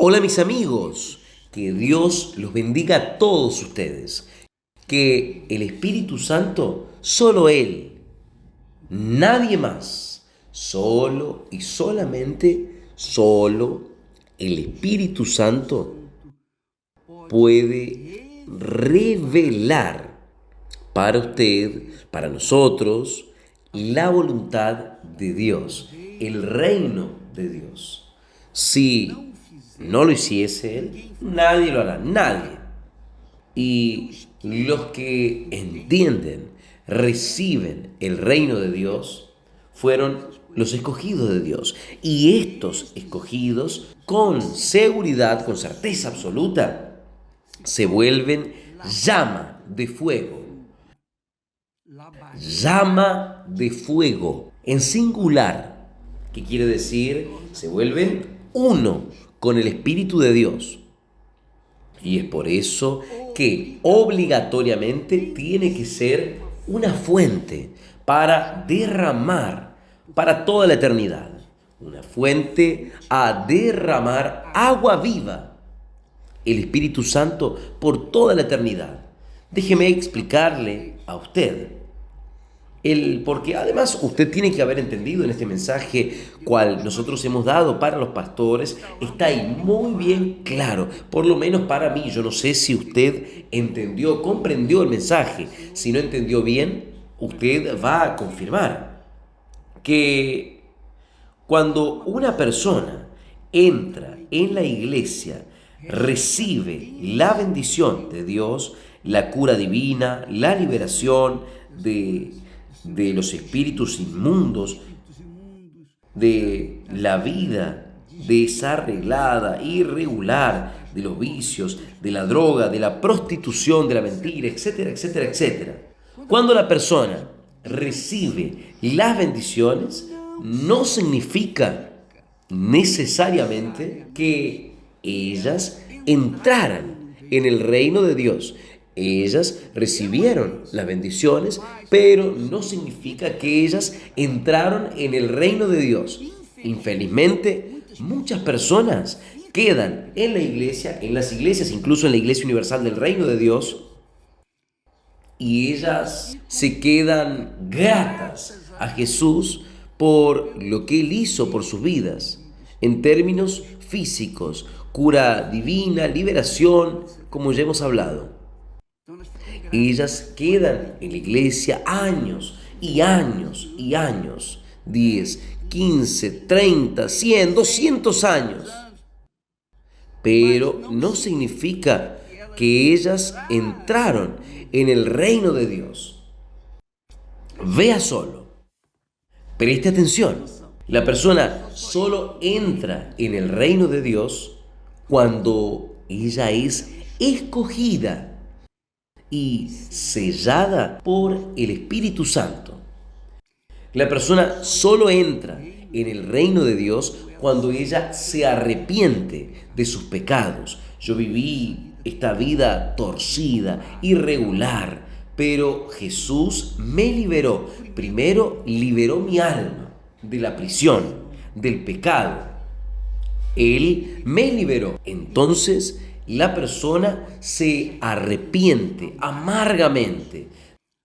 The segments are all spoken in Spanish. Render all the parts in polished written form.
Hola mis amigos, que Dios los bendiga a todos ustedes, que el Espíritu Santo, solo Él, nadie más, solo y solamente, solo el Espíritu Santo puede revelar para usted, para nosotros, la voluntad de Dios, el reino de Dios. Si no lo hiciese Él, nadie lo hará, nadie. Y los que entienden, reciben el reino de Dios, fueron los escogidos de Dios. Y estos escogidos, con seguridad, con certeza absoluta, se vuelven llama de fuego. Llama de fuego, en singular, que quiere decir, se vuelven uno con el Espíritu de Dios. Y es por eso que obligatoriamente tiene que ser una fuente para derramar para toda la eternidad. Una fuente a derramar agua viva, el Espíritu Santo, por toda la eternidad. Déjeme explicarle a usted porque además usted tiene que haber entendido en este mensaje cual nosotros hemos dado para los pastores, está ahí muy bien claro, por lo menos para mí. Yo no sé si usted entendió, comprendió el mensaje. Si no entendió bien, usted va a confirmar que cuando una persona entra en la iglesia, recibe la bendición de Dios, la cura divina, la liberación de los espíritus inmundos, de la vida desarreglada, irregular, de los vicios, de la droga, de la prostitución, de la mentira, etcétera, etcétera, etcétera. Cuando la persona recibe las bendiciones, no significa necesariamente que ellas entraran en el reino de Dios. Ellas recibieron las bendiciones, pero no significa que ellas entraron en el reino de Dios. Infelizmente, muchas personas quedan en la iglesia, en las iglesias, incluso en la Iglesia Universal del Reino de Dios, y ellas se quedan gratas a Jesús por lo que Él hizo por sus vidas, en términos físicos, cura divina, liberación, como ya hemos hablado. Ellas quedan en la iglesia años y años y años, 10, 15, 30, 100, 200 años. Pero no significa que ellas entraron en el reino de Dios. Vea solo, preste atención. La persona solo entra en el reino de Dios cuando ella es escogida y sellada por el Espíritu Santo. La persona solo entra en el reino de Dios cuando ella se arrepiente de sus pecados. Yo viví esta vida torcida, irregular, pero Jesús me liberó. Primero liberó mi alma de la prisión, del pecado. Él me liberó. Entonces la persona se arrepiente amargamente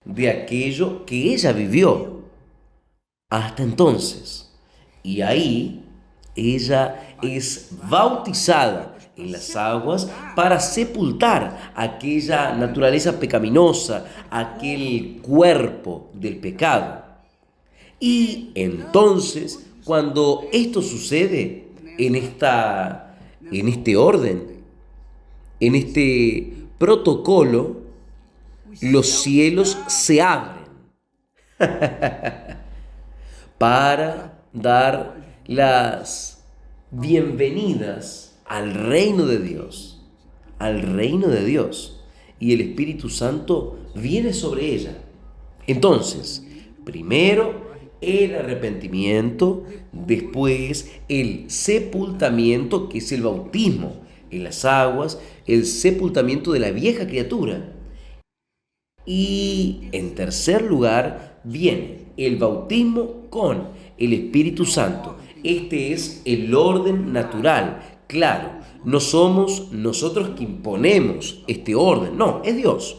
de aquello que ella vivió hasta entonces. Y ahí ella es bautizada en las aguas para sepultar aquella naturaleza pecaminosa, aquel cuerpo del pecado. Y entonces, cuando esto sucede en este orden, en este protocolo, los cielos se abren para dar las bienvenidas al reino de Dios, al reino de Dios, y el Espíritu Santo viene sobre ella. Entonces, primero el arrepentimiento, después el sepultamiento, que es el bautismo en las aguas, el sepultamiento de la vieja criatura. Y en tercer lugar viene el bautismo con el Espíritu Santo, Este es el orden natural. Claro, no somos nosotros que imponemos este orden, no, es Dios.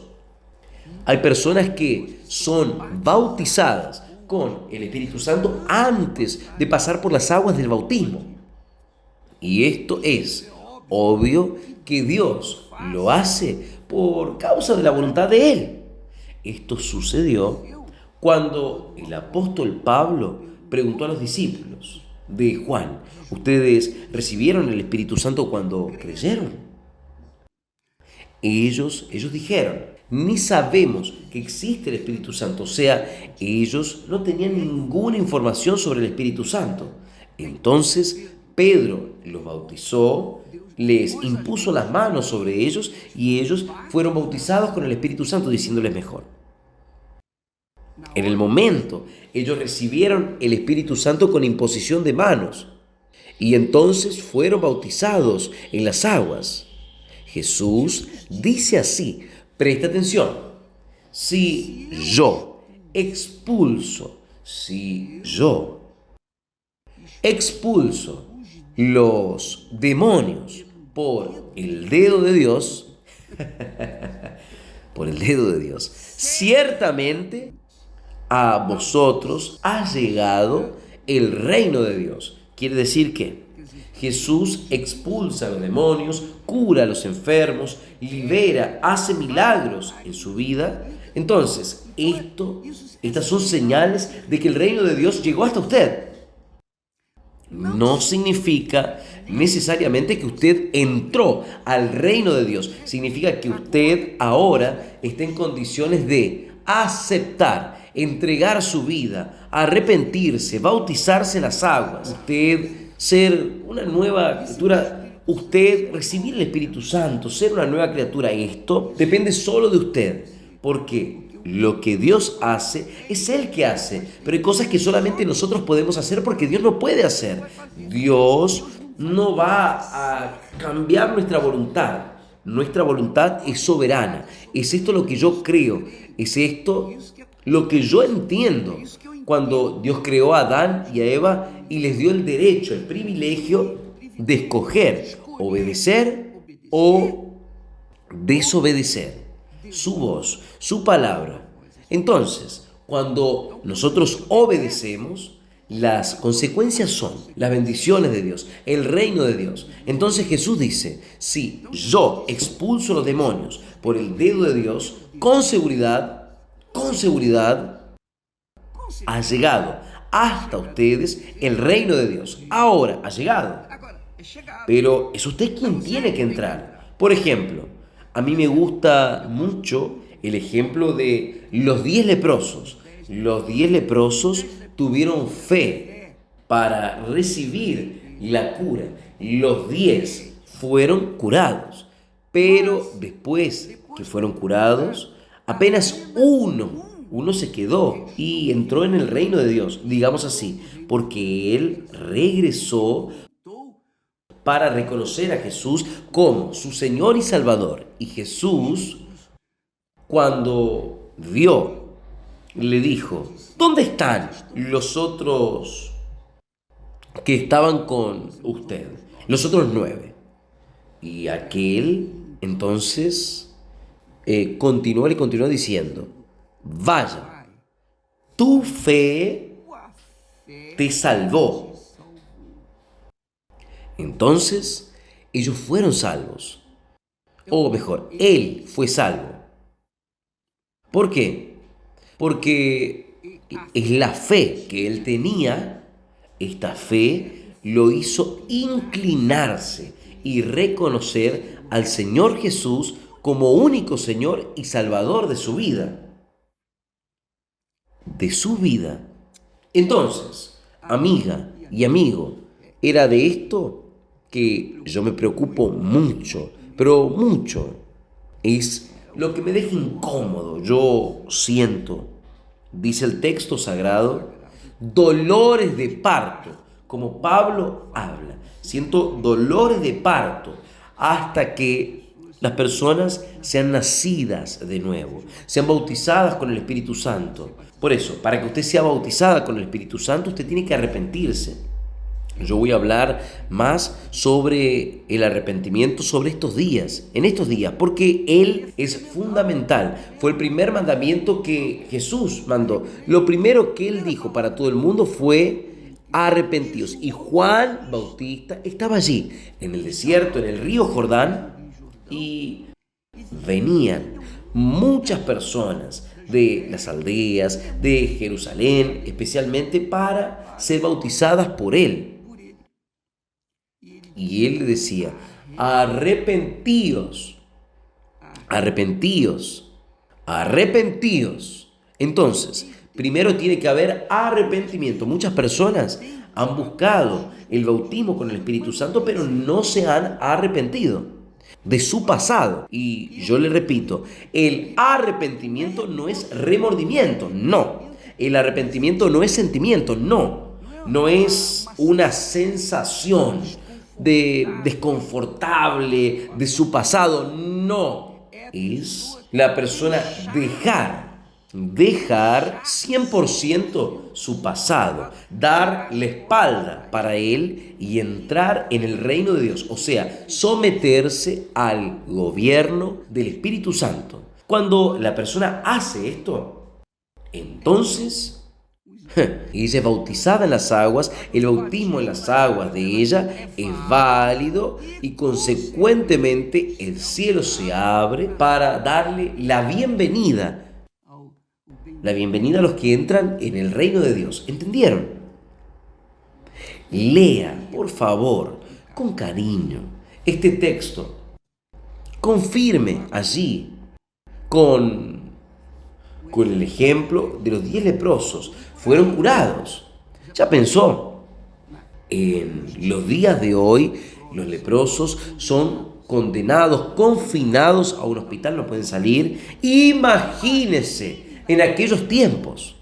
Hay personas que son bautizadas con el Espíritu Santo antes de pasar por las aguas del bautismo. Y esto es obvio que Dios lo hace por causa de la voluntad de Él. Esto sucedió cuando el apóstol Pablo preguntó a los discípulos de Juan: ¿ustedes recibieron el Espíritu Santo cuando creyeron? Ellos dijeron: ni sabemos que existe el Espíritu Santo. O sea, ellos no tenían ninguna información sobre el Espíritu Santo. Entonces Pedro los bautizó, les impuso las manos sobre ellos y ellos fueron bautizados con el Espíritu Santo, diciéndoles mejor. En el momento, ellos recibieron el Espíritu Santo con imposición de manos y entonces fueron bautizados en las aguas. Jesús dice así, presta atención: si yo expulso los demonios por el dedo de Dios, ciertamente a vosotros ha llegado el reino de Dios. Quiere decir que Jesús expulsa a los demonios, cura a los enfermos, libera, hace milagros en su vida. Entonces, estas son señales de que el reino de Dios llegó hasta usted. No significa necesariamente que usted entró al reino de Dios. Significa que usted ahora está en condiciones de aceptar, entregar su vida, arrepentirse, bautizarse en las aguas. Usted ser una nueva criatura, usted recibir el Espíritu Santo, ser una nueva criatura. Esto depende solo de usted, porque lo que Dios hace es Él que hace, pero hay cosas que solamente nosotros podemos hacer porque Dios no puede hacer. Dios no va a cambiar nuestra voluntad. Nuestra voluntad es soberana. Es esto lo que yo creo, es esto lo que yo entiendo. Cuando Dios creó a Adán y a Eva y les dio el derecho, el privilegio de escoger obedecer o desobedecer su voz, su palabra. Entonces, cuando nosotros obedecemos, las consecuencias son las bendiciones de Dios, el reino de Dios. Entonces Jesús dice: si yo expulso los demonios por el dedo de Dios, con seguridad, ha llegado hasta ustedes el reino de Dios. Ahora ha llegado. Pero es usted quien tiene que entrar. Por ejemplo, a mí me gusta mucho el ejemplo de los 10 leprosos. Los 10 leprosos tuvieron fe para recibir la cura. Los 10 fueron curados. Pero después que fueron curados, apenas uno se quedó y entró en el reino de Dios, digamos así, porque él regresó para reconocer a Jesús como su Señor y Salvador. Y Jesús, cuando vio, le dijo: ¿dónde están los otros que estaban con usted? Los otros 9. Y aquel entonces continuó diciendo: vaya, tu fe te salvó. Entonces, ellos fueron salvos. O mejor, él fue salvo. ¿Por qué? Porque es la fe que él tenía. Esta fe lo hizo inclinarse y reconocer al Señor Jesús como único Señor y Salvador de su vida. Entonces, amiga y amigo, era de esto que yo me preocupo mucho, pero mucho. Es lo que me deja incómodo. Yo siento, dice el texto sagrado, dolores de parto, como Pablo habla. Siento dolores de parto hasta que las personas sean nacidas de nuevo, sean bautizadas con el Espíritu Santo. Por eso, para que usted sea bautizada con el Espíritu Santo, usted tiene que arrepentirse. Yo voy a hablar más sobre el arrepentimiento sobre estos días, en estos días, porque Él es fundamental. Fue el primer mandamiento que Jesús mandó. Lo primero que Él dijo para todo el mundo fue arrepentidos. Y Juan Bautista estaba allí, en el desierto, en el río Jordán, y venían muchas personas de las aldeas, de Jerusalén, especialmente para ser bautizadas por Él. Y Él le decía, arrepentíos, arrepentíos, arrepentíos. Entonces, primero tiene que haber arrepentimiento. Muchas personas han buscado el bautismo con el Espíritu Santo, pero no se han arrepentido de su pasado. Y yo le repito, el arrepentimiento no es remordimiento, no. El arrepentimiento no es sentimiento, no. No es una sensación de desconfortable de su pasado, no. Es la persona dejar 100% su pasado, dar la espalda para él y entrar en el reino de Dios, o sea, someterse al gobierno del Espíritu Santo. Cuando la persona hace esto, entonces ella es bautizada en las aguas, el bautismo en las aguas de ella es válido y consecuentemente el cielo se abre para darle la bienvenida a los que entran en el reino de Dios. ¿Entendieron? Lea, por favor, con cariño, este texto. Confirme allí con el ejemplo de los 10 leprosos. Fueron curados. Ya pensó, en los días de hoy los leprosos son condenados, confinados a un hospital, no pueden salir. Imagínese en aquellos tiempos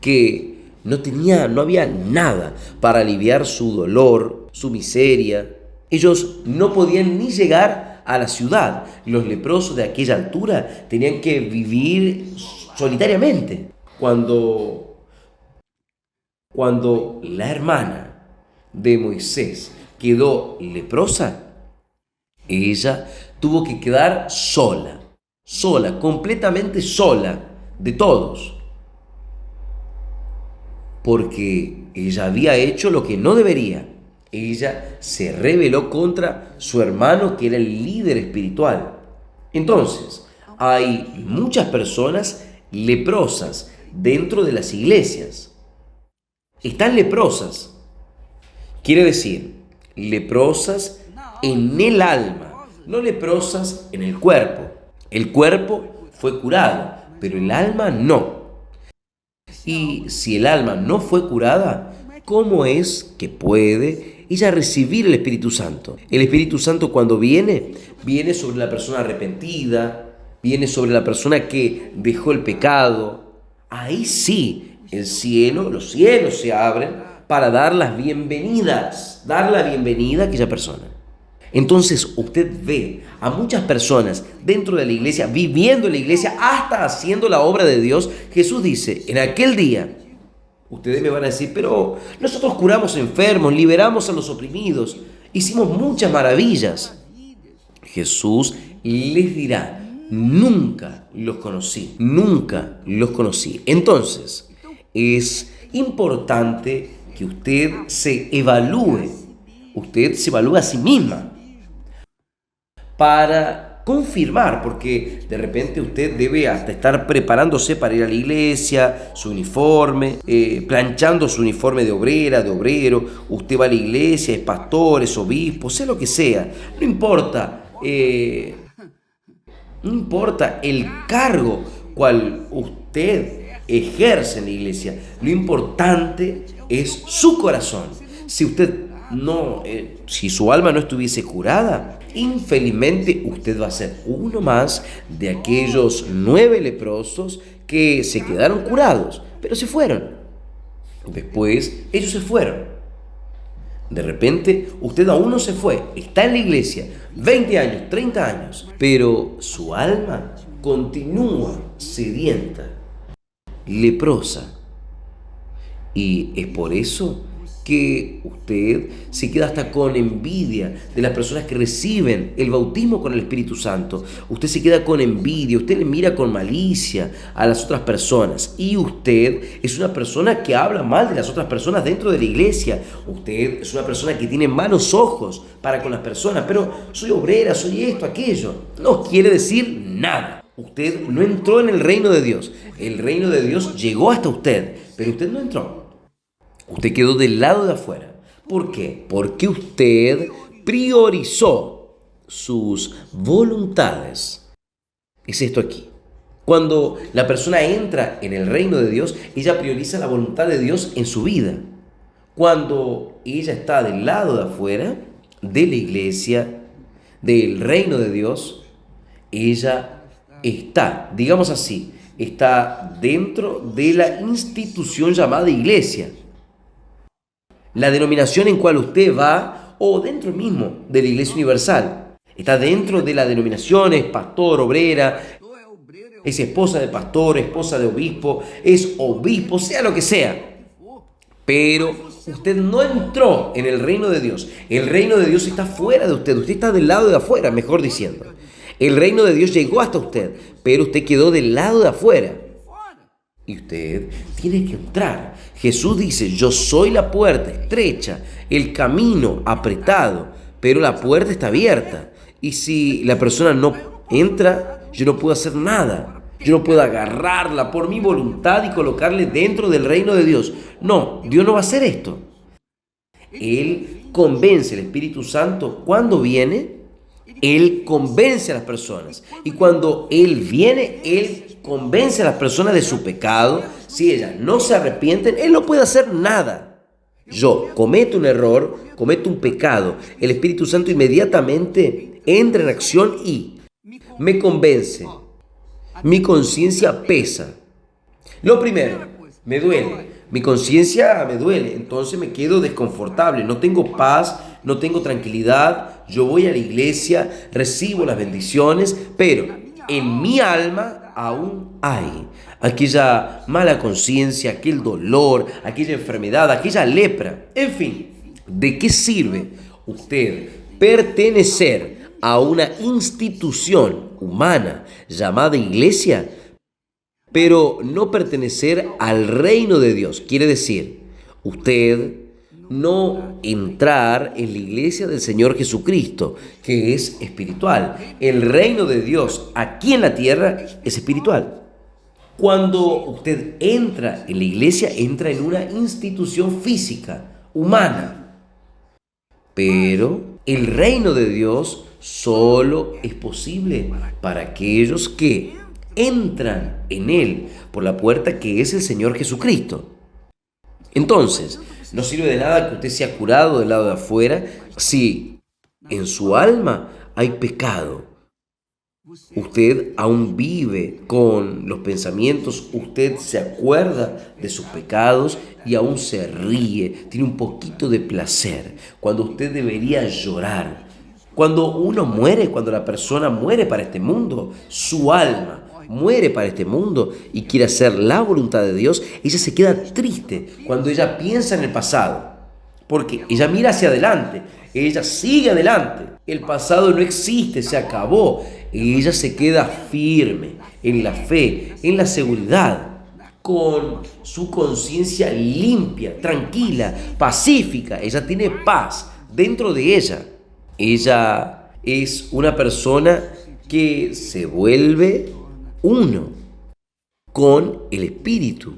que no había nada para aliviar su dolor, su miseria. Ellos no podían ni llegar a la ciudad. Los leprosos de aquella altura tenían que vivir solitariamente. Cuando la hermana de Moisés quedó leprosa, ella tuvo que quedar sola, completamente sola de todos, porque ella había hecho lo que no debería. Ella se rebeló contra su hermano, que era el líder espiritual. Entonces, hay muchas personas leprosas dentro de las iglesias. Están leprosas. Quiere decir, leprosas en el alma, no leprosas en el cuerpo. El cuerpo fue curado, pero el alma no. Y si el alma no fue curada, ¿cómo es que puede ella recibir el Espíritu Santo? El Espíritu Santo, cuando viene sobre la persona arrepentida, viene sobre la persona que dejó el pecado. Ahí sí, los cielos se abren para dar la bienvenida a aquella persona. Entonces usted ve a muchas personas dentro de la iglesia, viviendo en la iglesia, hasta haciendo la obra de Dios. Jesús dice, en aquel día, ustedes me van a decir, pero nosotros curamos enfermos, liberamos a los oprimidos, hicimos muchas maravillas. Jesús les dirá, nunca los conocí. Entonces, es importante que usted se evalúe a sí misma para confirmar, porque de repente usted debe hasta estar preparándose para ir a la iglesia, su uniforme, planchando su uniforme de obrera, de obrero. Usted va a la iglesia, es pastor, es obispo, sea lo que sea, no importa el cargo cual usted ejerce en la iglesia, lo importante es su corazón. Si su alma no estuviese curada, infelizmente usted va a ser uno más de aquellos 9 leprosos que se quedaron curados, pero se fueron. Después ellos se fueron. De repente usted aún no se fue, está en la iglesia 20 años, 30 años, pero su alma continúa sedienta, leprosa. Y es por eso que usted se queda hasta con envidia de las personas que reciben el bautismo con el Espíritu Santo. Usted se queda con envidia, usted le mira con malicia a las otras personas. Y usted es una persona que habla mal de las otras personas dentro de la iglesia. Usted es una persona que tiene malos ojos para con las personas. Pero soy obrera, soy esto, aquello. No quiere decir nada. Usted no entró en el reino de Dios. El reino de Dios llegó hasta usted, pero usted no entró. Usted quedó del lado de afuera. ¿Por qué? Porque usted priorizó sus voluntades. Es esto aquí. Cuando la persona entra en el reino de Dios, ella prioriza la voluntad de Dios en su vida. Cuando ella está del lado de afuera, de la iglesia, del reino de Dios, ella está, digamos así, está dentro de la institución llamada iglesia. La denominación en cual usted va, o dentro mismo de la Iglesia Universal, está dentro de la denominación, es pastor, obrera, es esposa de pastor, esposa de obispo, es obispo, sea lo que sea. Pero usted no entró en el reino de Dios. El reino de Dios está fuera de usted. Usted está del lado de afuera, mejor diciendo. El reino de Dios llegó hasta usted, pero usted quedó del lado de afuera. Y usted tiene que entrar. Jesús dice, yo soy la puerta estrecha, el camino apretado, pero la puerta está abierta. Y si la persona no entra, yo no puedo hacer nada. Yo no puedo agarrarla por mi voluntad y colocarle dentro del reino de Dios. No, Dios no va a hacer esto. Él convence, el Espíritu Santo, cuando viene, Él convence a las personas. Y cuando Él viene, Él convence a las personas de su pecado. Si ellas no se arrepienten, Él no puede hacer nada. Yo cometo un error, cometo un pecado. El Espíritu Santo inmediatamente entra en acción y me convence. Mi conciencia pesa. Lo primero, me duele. Mi conciencia me duele, entonces me quedo desconfortable, no tengo paz, no tengo tranquilidad. Yo voy a la iglesia, recibo las bendiciones, pero en mi alma aún hay aquella mala conciencia, aquel dolor, aquella enfermedad, aquella lepra. En fin, ¿de qué sirve usted pertenecer a una institución humana llamada iglesia, pero no pertenecer al reino de Dios? Quiere decir, usted no entrar en la iglesia del Señor Jesucristo, que es espiritual. El reino de Dios aquí en la tierra es espiritual. Cuando usted entra en la iglesia, entra en una institución física, humana. Pero el reino de Dios solo es posible para aquellos que entran en Él por la puerta que es el Señor Jesucristo. Entonces, no sirve de nada que usted sea curado del lado de afuera si en su alma hay pecado. Usted aún vive con los pensamientos, usted se acuerda de sus pecados y aún se ríe, tiene un poquito de placer, cuando usted debería llorar. Cuando uno muere, cuando la persona muere para este mundo, su alma muere para este mundo y quiere hacer la voluntad de Dios, ella se queda triste cuando ella piensa en el pasado, porque ella mira hacia adelante, ella sigue adelante, el pasado no existe, se acabó, y ella se queda firme en la fe, en la seguridad, con su conciencia limpia, tranquila, pacífica. Ella tiene paz dentro de ella. Ella es una persona que se vuelve uno con el Espíritu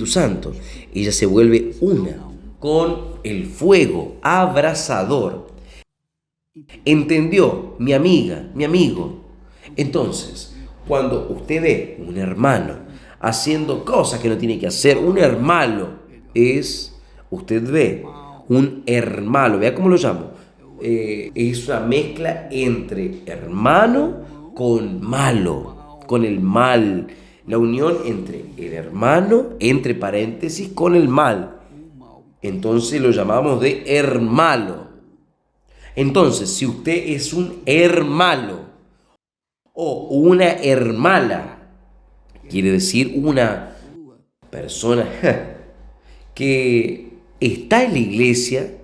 Santo. Ella se vuelve una con el fuego abrasador. ¿Entendió, mi amiga, mi amigo? Entonces, cuando usted ve un hermano haciendo cosas que no tiene que hacer, un hermano usted ve un hermano, vea cómo lo llamo, es una mezcla entre hermano con malo, con el mal, la unión entre el hermano, entre paréntesis, con el mal. Entonces lo llamamos de hermano. Entonces, si usted es un hermano o una hermana, quiere decir una persona que está en la iglesia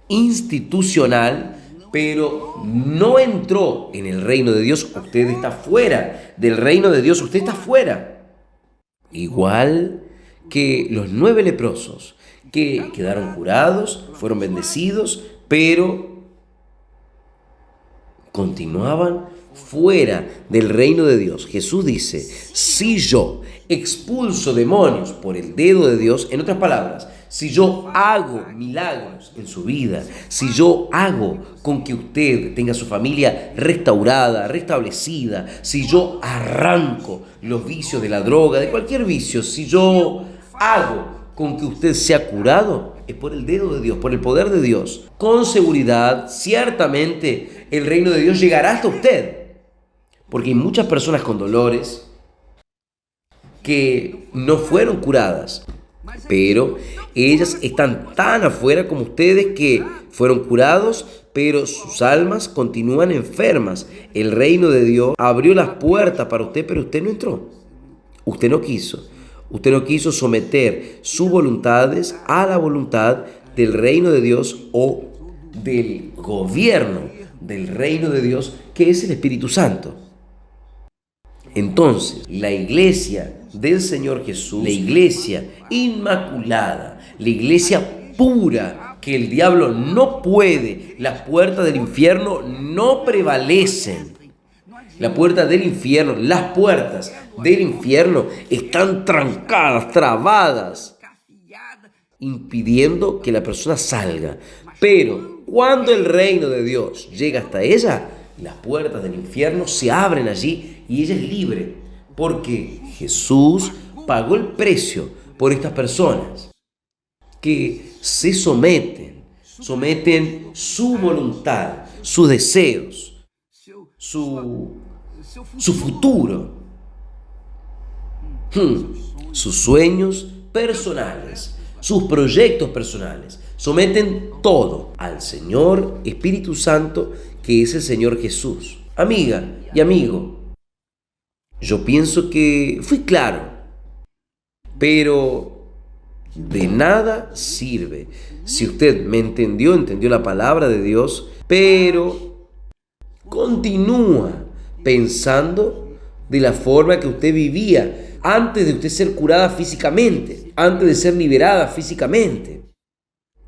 institucional, pero no entró en el reino de Dios, usted está fuera del reino de Dios, usted está fuera. Igual que los 9 leprosos que quedaron curados, fueron bendecidos, pero continuaban fuera del reino de Dios. Jesús dice, si yo expulso demonios por el dedo de Dios, en otras palabras, si yo hago milagros en su vida, si yo hago con que usted tenga su familia restaurada, restablecida, si yo arranco los vicios de la droga, de cualquier vicio, si yo hago con que usted sea curado, es por el dedo de Dios, por el poder de Dios. Con seguridad, ciertamente, el reino de Dios llegará hasta usted. Porque hay muchas personas con dolores que no fueron curadas, pero ellas están tan afuera como ustedes que fueron curados, pero sus almas continúan enfermas. El reino de Dios abrió las puertas para usted, pero usted no entró. Usted no quiso. Usted no quiso someter sus voluntades a la voluntad del reino de Dios o del gobierno del reino de Dios, que es el Espíritu Santo. Entonces, la iglesia del Señor Jesús, la iglesia inmaculada, la iglesia pura, que el diablo no puede, las puertas del infierno no prevalecen. La puerta del infierno, las puertas del infierno están trancadas, trabadas, impidiendo que la persona salga. Pero cuando el reino de Dios llega hasta ella, las puertas del infierno se abren allí y ella es libre, porque Jesús pagó el precio por estas personas que se someten su voluntad, sus deseos, su futuro, sus sueños personales, sus proyectos personales. Someten todo al Señor Espíritu Santo, que es el Señor Jesús. Amiga y amigo, yo pienso que fui claro, pero de nada sirve si usted me entendió la palabra de Dios, pero continúa pensando de la forma que usted vivía antes de usted ser curada físicamente, antes de ser liberada físicamente.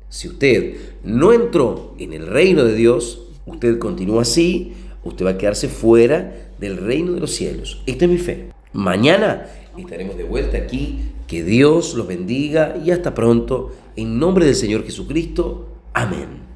Si usted no entró en el reino de Dios, usted continúa así, usted va a quedarse fuera del reino de los cielos. Esta es mi fe. Mañana estaremos de vuelta aquí. Que Dios los bendiga y hasta pronto. En nombre del Señor Jesucristo. Amén.